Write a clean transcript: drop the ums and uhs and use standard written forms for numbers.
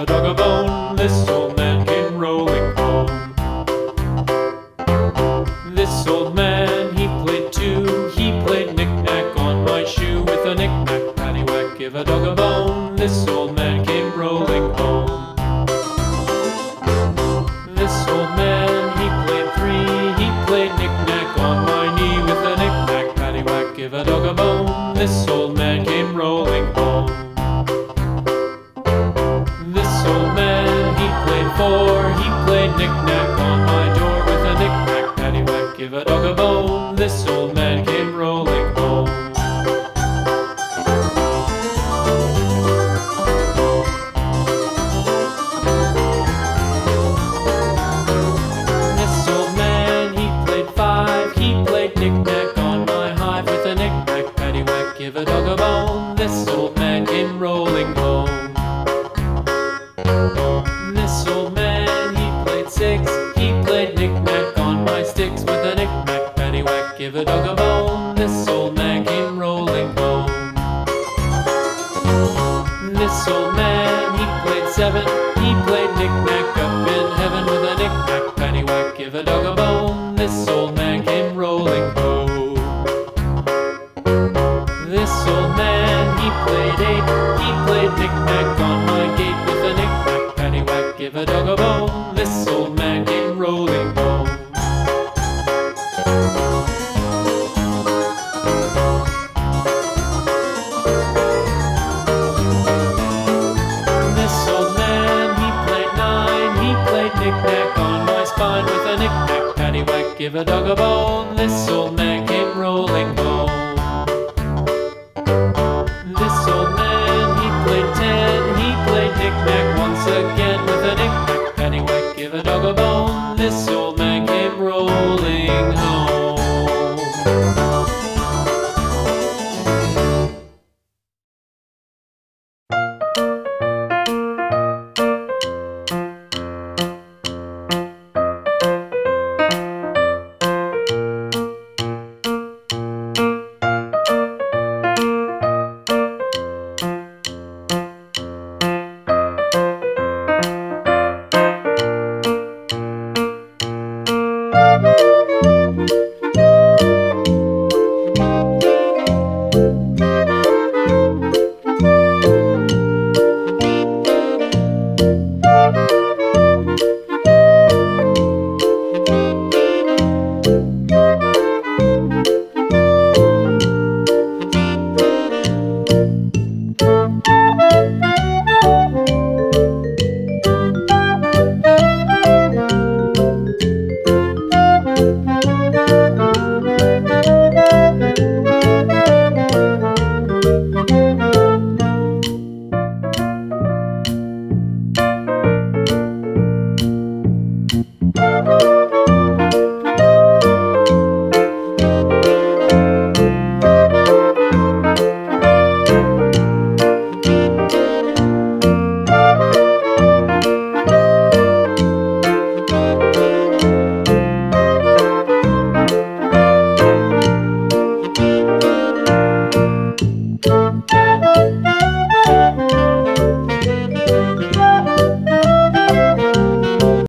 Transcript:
a dog a bone. This old man came rolling home. This old man, he played too. He played knick-knack on my shoe. With a knick-knack, paddywhack, give a dog a bone. This old man came rolling home. This old man, he played three. He played knick-knack on my knee. With a knick-knack, paddywhack, give a dog a bone. This old man came rolling home. This old man, he played four. He played knick-knack on my door. With a knick-knack, paddywhack, give a dog a bone. This old man came rolling home. This old man, he played five. He played knick-knack on my hive. With a knick-knack, paddywhack, give a dog a bone. This old man came rolling home. This old man, he played six. He played knick-knack on my sticks. With a knick-knack, paddywhack, give a dog a bone. This old man came rolling home. This old man, he played seven. He played knick-knack up in heaven. With a knick-knack, paddywhack, give a dog a bone. This old man came rolling home. This old man, he played eight. He played knick-knack on my gate. With a knick-knack, paddywhack, give a dog a bone. This old man came rolling home. This old man, he played nine. He played knick-knack on my spine. With a knick-knack, paddywhack, give a dog a bone. This old man came rolling home.